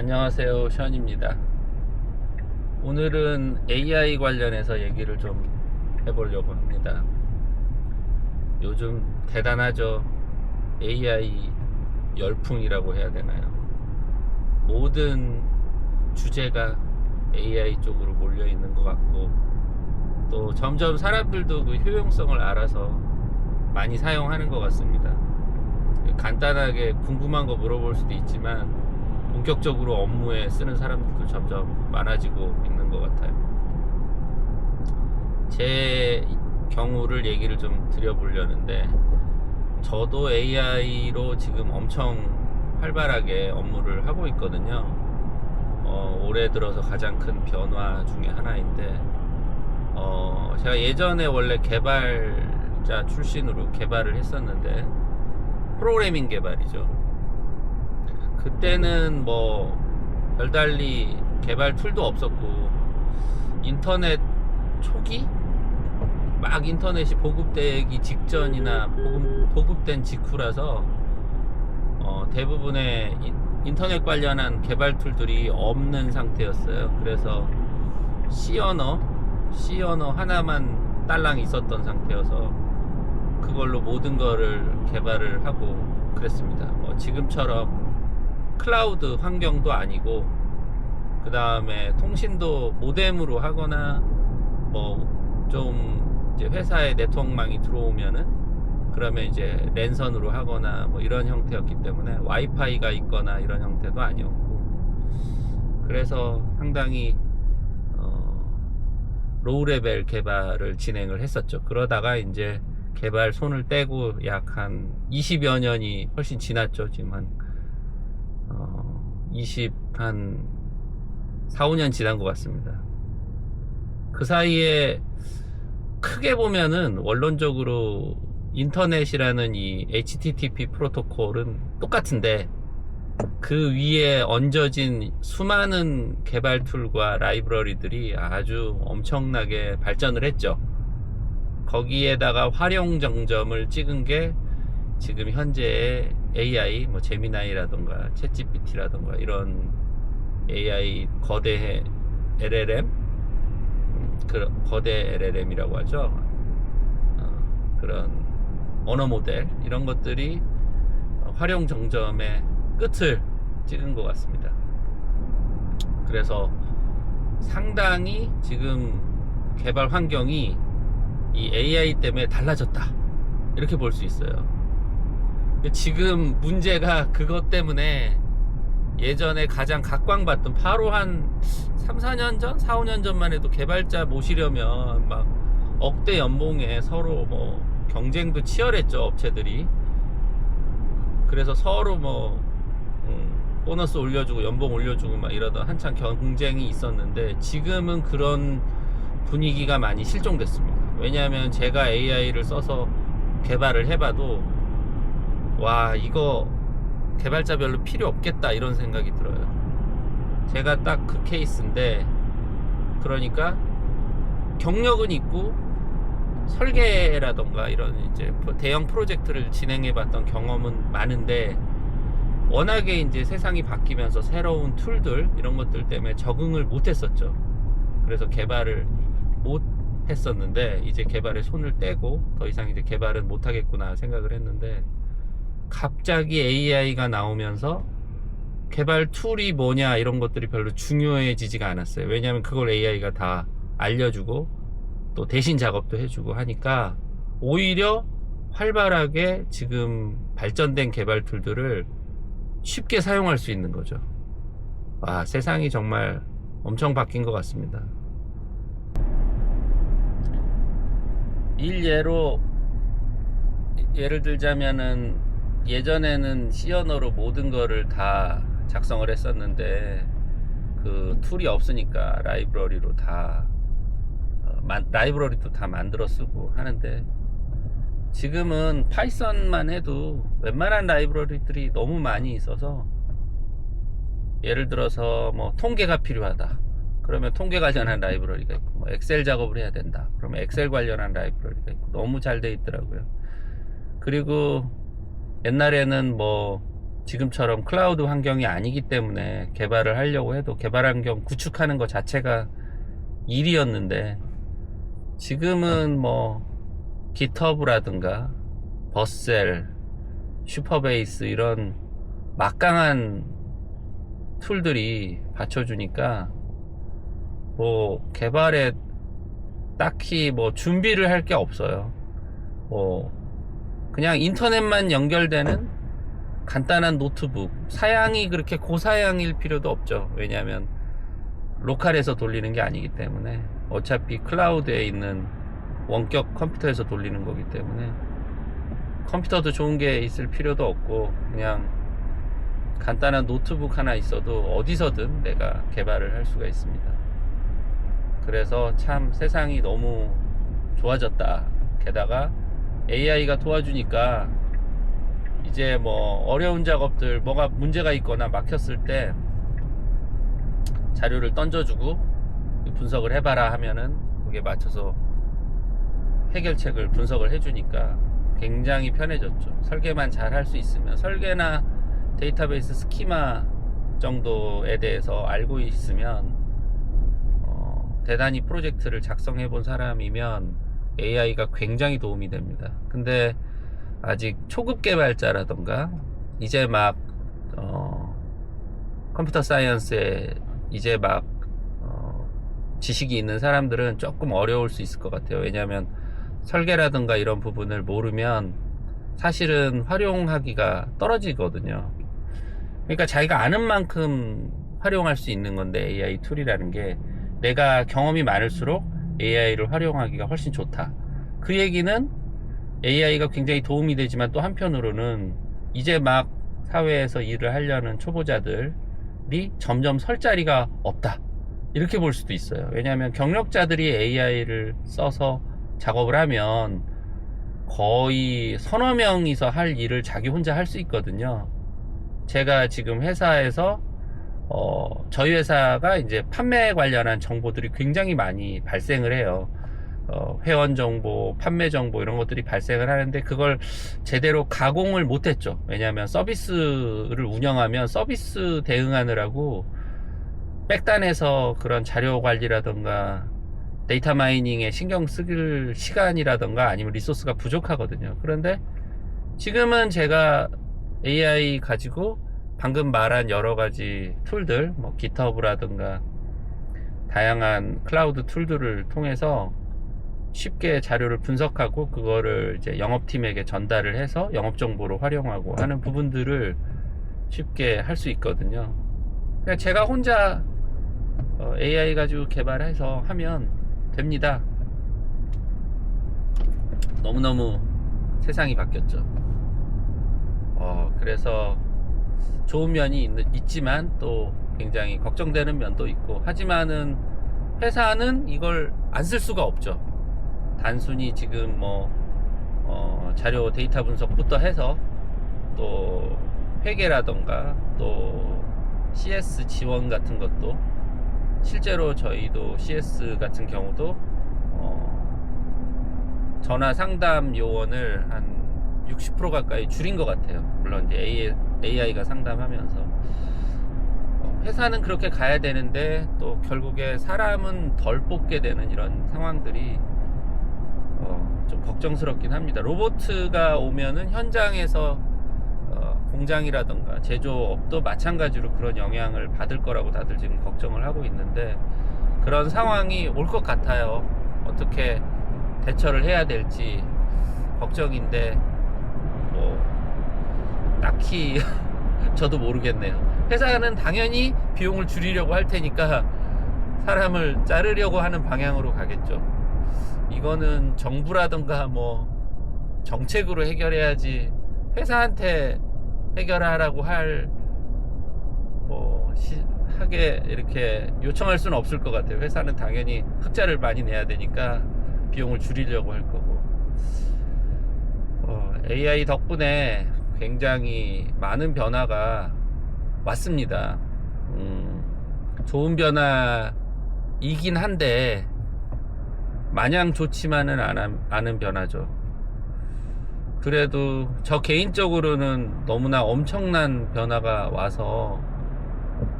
안녕하세요, 션입니다. 오늘은 AI 관련해서 얘기를 좀 해보려고 합니다. 요즘 대단하죠. AI 열풍이라고 해야 되나요? 모든 주제가 AI 쪽으로 몰려 있는 것 같고, 또 점점 사람들도 그 효용성을 알아서 많이 사용하는 것 같습니다. 간단하게 궁금한 거 물어볼 수도 있지만 본격적으로 업무에 쓰는 사람들도 점점 많아지고 있는 것 같아요. 제 경우를 얘기를 좀 드려보려는데, 저도 AI로 지금 엄청 활발하게 업무를 하고 있거든요. 올해 들어서 가장 큰 변화 중에 하나인데, 제가 예전에 원래 개발자 출신으로 개발을 했었는데, 프로그래밍 개발이죠. 그때는 뭐 별달리 개발 툴도 없었고, 인터넷 초기? 막 인터넷이 보급되기 직전이나 보급된 직후라서 대부분의 인터넷 관련한 개발 툴들이 없는 상태였어요. 그래서 C 언어 하나만 딸랑 있었던 상태여서 그걸로 모든 거를 개발을 하고 그랬습니다. 지금처럼 클라우드 환경도 아니고, 그 다음에 통신도 모뎀으로 하거나, 좀 이제 회사의 네트워크망이 들어오면은 그러면 이제 랜선으로 하거나 이런 형태였기 때문에 와이파이가 있거나 이런 형태도 아니었고, 그래서 상당히 로우 레벨 개발을 진행을 했었죠. 그러다가 이제 개발 손을 떼고 약 한 20여 년이 훨씬 지났죠. 지금 한 4, 5년 지난 것 같습니다. 그 사이에 크게 보면은 원론적으로 인터넷이라는 이 HTTP 프로토콜은 똑같은데, 그 위에 얹어진 수많은 개발 툴과 라이브러리들이 아주 엄청나게 발전을 했죠. 거기에다가 활용 정점을 찍은 게 지금 현재의 AI, 제미나이라던가 챗GPT라던가 이런 AI 거대 LLM, 거대 LLM이라고 하죠. 그런 언어 모델, 이런 것들이 활용 정점의 끝을 찍은 것 같습니다. 그래서 상당히 지금 개발 환경이 이 AI 때문에 달라졌다, 이렇게 볼 수 있어요. 지금 문제가 그것 때문에 예전에 가장 각광받던, 바로 한 3, 4년 전, 4, 5년 전만 해도 개발자 모시려면 막 억대 연봉에 서로 경쟁도 치열했죠, 업체들이. 그래서 서로 보너스 올려주고 연봉 올려주고 막 이러던 한창 경쟁이 있었는데, 지금은 그런 분위기가 많이 실종됐습니다. 왜냐하면 제가 AI를 써서 개발을 해봐도, 와, 이거 개발자 별로 필요 없겠다, 이런 생각이 들어요. 제가 딱 그 케이스인데, 그러니까 경력은 있고 설계라던가 이런 이제 대형 프로젝트를 진행해봤던 경험은 많은데, 워낙에 이제 세상이 바뀌면서 새로운 툴들 이런 것들 때문에 적응을 못했었죠. 그래서 개발을 못 했었는데, 이제 개발에 손을 떼고 더 이상 이제 개발은 못하겠구나 생각을 했는데, 갑자기 AI가 나오면서 개발 툴이 뭐냐 이런 것들이 별로 중요해지지가 않았어요. 왜냐하면 그걸 AI가 다 알려주고 또 대신 작업도 해주고 하니까, 오히려 활발하게 지금 발전된 개발 툴들을 쉽게 사용할 수 있는 거죠. 와, 세상이 정말 엄청 바뀐 것 같습니다. 예를 들자면은, 예전에는 C 언어로 모든 거를 다 작성을 했었는데, 그 툴이 없으니까 라이브러리로 다 라이브러리도 다 만들어 쓰고 하는데, 지금은 파이썬만 해도 웬만한 라이브러리들이 너무 많이 있어서, 예를 들어서 통계가 필요하다 그러면 통계 관련한 라이브러리가 있고, 엑셀 작업을 해야 된다 그러면 엑셀 관련한 라이브러리가 있고, 너무 잘 돼 있더라고요. 그리고 옛날에는 지금처럼 클라우드 환경이 아니기 때문에 개발을 하려고 해도 개발 환경 구축하는 것 자체가 일이었는데, 지금은 뭐 깃허브라든가 버셀, 슈퍼베이스 이런 막강한 툴들이 받쳐주니까 뭐 개발에 딱히 뭐 준비를 할 게 없어요. 뭐 그냥 인터넷만 연결되는 간단한 노트북, 사양이 그렇게 고사양일 필요도 없죠. 왜냐하면 로컬에서 돌리는 게 아니기 때문에, 어차피 클라우드에 있는 원격 컴퓨터에서 돌리는 거기 때문에 컴퓨터도 좋은 게 있을 필요도 없고, 그냥 간단한 노트북 하나 있어도 어디서든 내가 개발을 할 수가 있습니다. 그래서 참 세상이 너무 좋아졌다. 게다가 AI가 도와주니까 이제 뭐 어려운 작업들, 뭐가 문제가 있거나 막혔을 때 자료를 던져주고 분석을 해봐라 하면은 거기에 맞춰서 해결책을 분석을 해주니까 굉장히 편해졌죠. 설계만 잘 할 수 있으면, 설계나 데이터베이스 스키마 정도에 대해서 알고 있으면, 대단히 프로젝트를 작성해 본 사람이면 AI가 굉장히 도움이 됩니다. 근데 아직 초급 개발자라던가 이제 막 컴퓨터 사이언스에 이제 막 지식이 있는 사람들은 조금 어려울 수 있을 것 같아요. 왜냐하면 설계라든가 이런 부분을 모르면 사실은 활용하기가 떨어지거든요. 그러니까 자기가 아는 만큼 활용할 수 있는 건데, AI 툴이라는 게 내가 경험이 많을수록 AI를 활용하기가 훨씬 좋다. 그 얘기는 AI가 굉장히 도움이 되지만 또 한편으로는 이제 막 사회에서 일을 하려는 초보자들이 점점 설 자리가 없다, 이렇게 볼 수도 있어요. 왜냐하면 경력자들이 AI를 써서 작업을 하면 거의 서너 명이서 할 일을 자기 혼자 할 수 있거든요. 제가 지금 회사에서 저희 회사가 이제 판매 관련한 정보들이 굉장히 많이 발생을 해요. 회원 정보, 판매 정보 이런 것들이 발생을 하는데 그걸 제대로 가공을 못했죠. 왜냐하면 서비스를 운영하면 서비스 대응하느라고 백단에서 그런 자료 관리라던가 데이터 마이닝에 신경 쓸 시간이라던가 아니면 리소스가 부족하거든요. 그런데 지금은 제가 AI 가지고 방금 말한 여러 가지 툴들, 뭐 깃허브라든가 다양한 클라우드 툴들을 통해서 쉽게 자료를 분석하고 그거를 이제 영업팀에게 전달을 해서 영업 정보로 활용하고 하는 부분들을 쉽게 할 수 있거든요. 그냥 제가 혼자 AI 가지고 개발해서 하면 됩니다. 너무너무 세상이 바뀌었죠. 그래서 좋은 면이 있지만 또 굉장히 걱정되는 면도 있고, 하지만은 회사는 이걸 안 쓸 수가 없죠. 단순히 지금 뭐 자료 데이터 분석부터 해서 또 회계라던가 또 CS 지원 같은 것도, 실제로 저희도 CS 같은 경우도 전화 상담 요원을 한 60% 가까이 줄인 것 같아요. 물론 이제 AI가 상담하면서 회사는 그렇게 가야 되는데 또 결국에 사람은 덜 뽑게 되는 이런 상황들이 좀 걱정스럽긴 합니다. 로봇가 오면은 현장에서 공장이라던가 제조업도 마찬가지로 그런 영향을 받을 거라고 다들 지금 걱정을 하고 있는데, 그런 상황이 올 것 같아요. 어떻게 대처를 해야 될지 걱정인데 뭐 딱히 저도 모르겠네요. 회사는 당연히 비용을 줄이려고 할 테니까 사람을 자르려고 하는 방향으로 가겠죠. 이거는 정부라든가 뭐 정책으로 해결해야지 회사한테 해결하라고 하게 이렇게 요청할 수는 없을 것 같아요. 회사는 당연히 흑자를 많이 내야 되니까 비용을 줄이려고 할 거고. AI 덕분에 굉장히 많은 변화가 왔습니다. 좋은 변화이긴 한데 마냥 좋지만은 않은 변화죠. 그래도 저 개인적으로는 너무나 엄청난 변화가 와서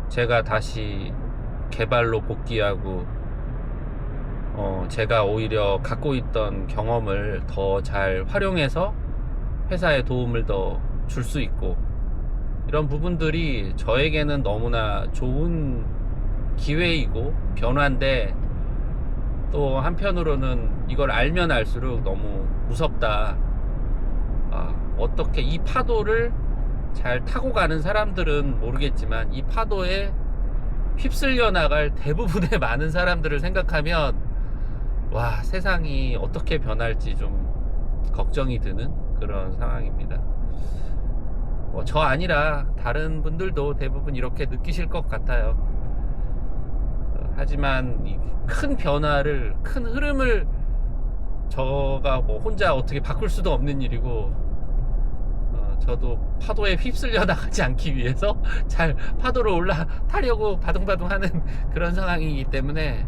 제가 다시 개발로 복귀하고 제가 오히려 갖고 있던 경험을 더 잘 활용해서 회사에 도움을 더 줄 수 있고, 이런 부분들이 저에게는 너무나 좋은 기회이고 변화인데, 또 한편으로는 이걸 알면 알수록 너무 무섭다. 어떻게 이 파도를 잘 타고 가는 사람들은 모르겠지만 이 파도에 휩쓸려 나갈 대부분의 많은 사람들을 생각하면 와, 세상이 어떻게 변할지 좀 걱정이 드는 그런 상황입니다. 저 아니라 다른 분들도 대부분 이렇게 느끼실 것 같아요. 하지만 이 큰 변화를, 큰 흐름을 저가 뭐 혼자 어떻게 바꿀 수도 없는 일이고, 저도 파도에 휩쓸려 나가지 않기 위해서 잘 파도를 올라타려고 바둥바둥 하는 그런 상황이기 때문에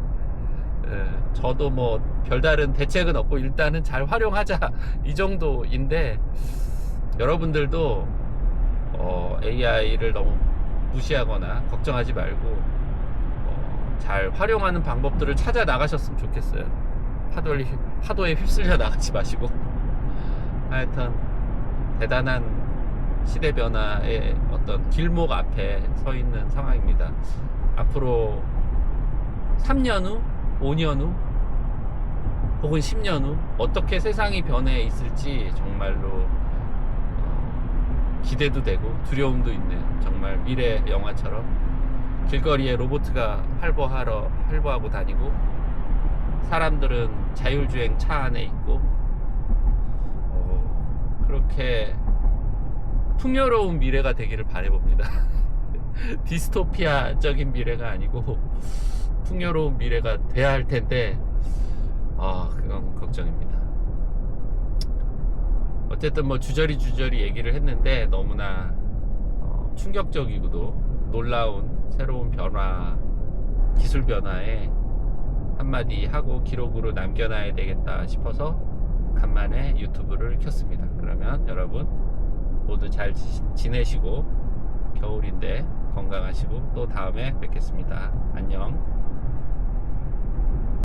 저도 뭐 별다른 대책은 없고 일단은 잘 활용하자 이 정도인데, 여러분들도 AI를 너무 무시하거나 걱정하지 말고 잘 활용하는 방법들을 찾아 나가셨으면 좋겠어요. 파도에 휩쓸려 나가지 마시고. 하여튼 대단한 시대 변화의 어떤 길목 앞에 서 있는 상황입니다. 앞으로 3년 후, 5년 후, 혹은 10년 후 어떻게 세상이 변해 있을지 정말로 기대도 되고 두려움도 있는, 정말 미래 영화처럼 길거리에 로봇가 활보하고 다니고, 사람들은 자율주행 차 안에 있고, 그렇게 풍요로운 미래가 되기를 바라봅니다. 디스토피아적인 미래가 아니고 풍요로운 미래가 돼야 할 텐데, 그건 걱정입니다. 어쨌든 뭐 주저리 얘기를 했는데 너무나 충격적이고도 놀라운 새로운 변화, 기술 변화에 한마디 하고 기록으로 남겨놔야 되겠다 싶어서 간만에 유튜브를 켰습니다. 그러면 여러분 모두 잘 지내시고, 겨울인데 건강하시고 또 다음에 뵙겠습니다. 안녕.